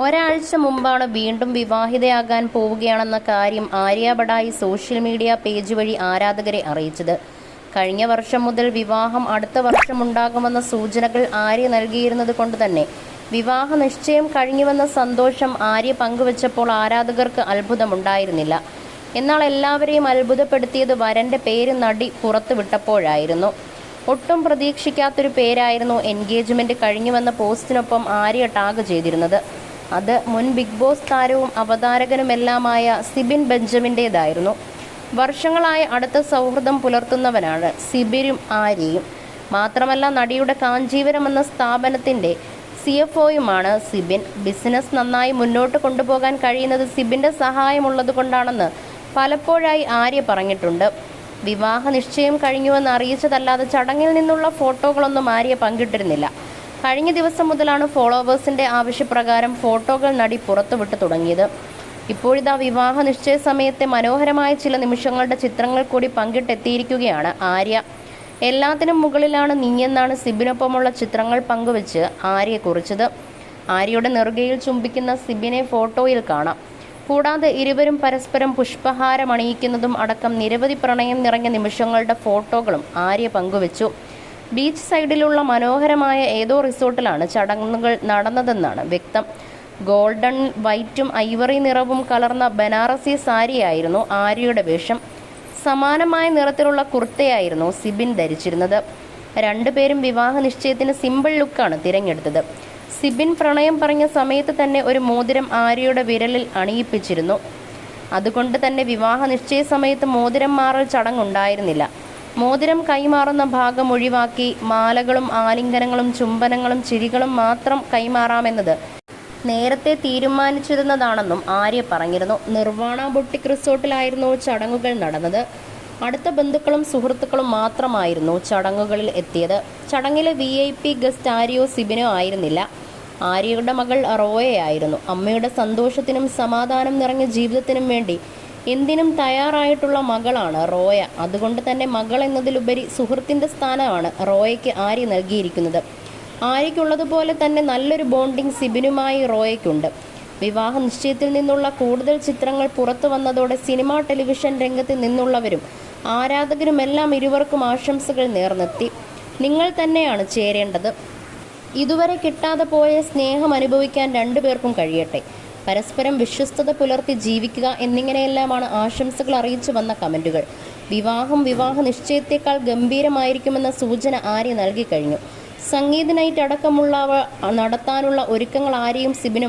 ഒരാഴ്ച മുമ്പാണ് വീണ്ടും വിവാഹിതയാകാൻ പോവുകയാണെന്ന കാര്യം Arya Badai social media page വഴി ആരാധകരെ അറിയിച്ചത്. കഴിഞ്ഞ വർഷം മുതൽ വിവാഹം അടുത്ത വർഷമുണ്ടാകുമെന്ന സൂചനകൾ ആര്യ നൽകിയിരുന്നത് കൊണ്ട് തന്നെ വിവാഹ നിശ്ചയം കഴിഞ്ഞുവെന്ന സന്തോഷം ആര്യ പങ്കുവച്ചപ്പോൾ ആരാധകർക്ക് അത്ഭുതമുണ്ടായിരുന്നില്ല. എന്നാൽ എല്ലാവരെയും അത്ഭുതപ്പെടുത്തിയത് വരന്റെ പേര് നടി പുറത്തുവിട്ടപ്പോഴായിരുന്നു. ഒട്ടും പ്രതീക്ഷിക്കാത്തൊരു പേരായിരുന്നു എൻഗേജ്മെന്റ് കഴിഞ്ഞുവെന്ന പോസ്റ്റിനൊപ്പം ആര്യ ടാഗ് ചെയ്തിരുന്നത്. അത് മുൻ ബിഗ് ബോസ് താരവും അവതാരകനുമെല്ലാമായ സിബിൻ ബെഞ്ചമിൻ്റേതായിരുന്നു. വർഷങ്ങളായി അടുത്ത സൗഹൃദം പുലർത്തുന്നവനാണ് സിബിനും ആര്യയും. മാത്രമല്ല നടിയുടെ കാഞ്ചീവരം എന്ന സ്ഥാപനത്തിൻ്റെ CFOയുമാണ് സിബിൻ. ബിസിനസ് നന്നായി മുന്നോട്ട് കൊണ്ടുപോകാൻ കഴിയുന്നത് സിബിൻ്റെ സഹായമുള്ളതുകൊണ്ടാണെന്ന് പലപ്പോഴായി ആര്യ പറഞ്ഞിട്ടുണ്ട്. വിവാഹ നിശ്ചയം കഴിഞ്ഞുവെന്ന് അറിയിച്ചതല്ലാതെ ചടങ്ങിൽ നിന്നുള്ള ഫോട്ടോകളൊന്നും ആര്യ പങ്കിട്ടിരുന്നില്ല. കഴിഞ്ഞ ദിവസം മുതലാണ് ഫോളോവേഴ്സിന്റെ ആവശ്യപ്രകാരം ഫോട്ടോകൾ നടി പുറത്തുവിട്ടു തുടങ്ങിയത്. ഇപ്പോഴിതാ വിവാഹ നിശ്ചയ സമയത്തെ മനോഹരമായ ചില നിമിഷങ്ങളുടെ ചിത്രങ്ങൾ കൂടി പങ്കിട്ടെത്തിയിരിക്കുകയാണ് ആര്യ. എല്ലാത്തിനും മുകളിലാണ് നീയെന്നാണ് സിബിനൊപ്പമുള്ള ചിത്രങ്ങൾ പങ്കുവച്ച് ആര്യ കുറിച്ചത്. ആര്യയുടെ നെറുകയിൽ ചുംബിക്കുന്ന സിബിനെ ഫോട്ടോയിൽ കാണാം. കൂടാതെ ഇരുവരും പരസ്പരം പുഷ്പഹാരമണിയിക്കുന്നതും അടക്കം നിരവധി പ്രണയം നിറഞ്ഞ നിമിഷങ്ങളുടെ ഫോട്ടോകളും ആര്യ പങ്കുവച്ചു. ബീച്ച് സൈഡിലുള്ള മനോഹരമായ ഏതോ റിസോർട്ടിലാണ് ചടങ്ങുകൾ നടന്നതെന്നാണ് വ്യക്തം. ഗോൾഡൻ വൈറ്റും ഐവറി നിറവും കലർന്ന ബനാറസി സാരിയായിരുന്നു ആര്യയുടെ വേഷം. സമാനമായ നിറത്തിലുള്ള കുർത്തയായിരുന്നു സിബിൻ ധരിച്ചിരുന്നത്. രണ്ടുപേരും വിവാഹ നിശ്ചയത്തിന് സിമ്പിൾ ലുക്കാണ് തിരഞ്ഞെടുത്തത്. സിബിൻ പ്രണയം പറഞ്ഞ സമയത്ത് തന്നെ ഒരു മോതിരം ആര്യയുടെ വിരലിൽ അണിയിപ്പിച്ചിരുന്നു. അതുകൊണ്ട് തന്നെ വിവാഹ നിശ്ചയ സമയത്ത് മോതിരം മാറൽ ചടങ്ങുണ്ടായിരുന്നില്ല. മോതിരം കൈമാറുന്ന ഭാഗം ഒഴിവാക്കി മാലകളും ആലിംഗനങ്ങളും ചുംബനങ്ങളും ചിരികളും മാത്രം കൈമാറാമെന്നത് നേരത്തെ തീരുമാനിച്ചിരുന്നതാണെന്നും ആര്യ പറഞ്ഞിരുന്നു. നിർവാണ ബൊട്ടിക് റിസോർട്ടിലായിരുന്നു ചടങ്ങുകൾ നടന്നത്. അടുത്ത ബന്ധുക്കളും സുഹൃത്തുക്കളും മാത്രമായിരുന്നു ചടങ്ങുകളിൽ എത്തിയത്. ചടങ്ങിലെ VIP ഗസ്റ്റ് ആര്യയോ സിബിനോ ആയിരുന്നില്ല. ആര്യയുടെ മകൾ റോയയായിരുന്നു. അമ്മയുടെ സന്തോഷത്തിനും സമാധാനം നിറഞ്ഞ ജീവിതത്തിനും വേണ്ടി എന്തിനും തയ്യാറായിട്ടുള്ള മകളാണ് റോയ. അതുകൊണ്ട് തന്നെ മകൾ എന്നതിലുപരി സുഹൃത്തിൻ്റെ സ്ഥാനമാണ് റോയയ്ക്ക് ആര്യ നൽകിയിരിക്കുന്നത്. ആര്യയ്ക്കുള്ളതുപോലെ തന്നെ നല്ലൊരു ബോണ്ടിങ് സിബിനുമായി റോയയ്ക്കുണ്ട്. വിവാഹ നിശ്ചയത്തിൽ നിന്നുള്ള കൂടുതൽ ചിത്രങ്ങൾ പുറത്തു വന്നതോടെ സിനിമ ടെലിവിഷൻ രംഗത്ത് നിന്നുള്ളവരും ആരാധകരുമെല്ലാം ഇരുവർക്കും ആശംസകൾ നേർന്നെത്തി. നിങ്ങൾ തന്നെയാണ് ചേരേണ്ടത്. ഇതുവരെ കിട്ടാതെ പോയ സ്നേഹം അനുഭവിക്കാൻ രണ്ടുപേർക്കും കഴിയട്ടെ. പരസ്പരം വിശ്വസ്തത പുലർത്തി ജീവിക്കുക എന്നിങ്ങനെയെല്ലാമാണ് ആശംസകൾ അറിയിച്ചു വന്ന കമൻറ്റുകൾ. വിവാഹ നിശ്ചയത്തേക്കാൾ ഗംഭീരമായിരിക്കുമെന്ന സൂചന ആര്യ നൽകി കഴിഞ്ഞു. സംഗീത നൈറ്റ് അടക്കമുള്ളവ നടത്താനുള്ള ഒരുക്കങ്ങൾ ആര്യയും സിബിനും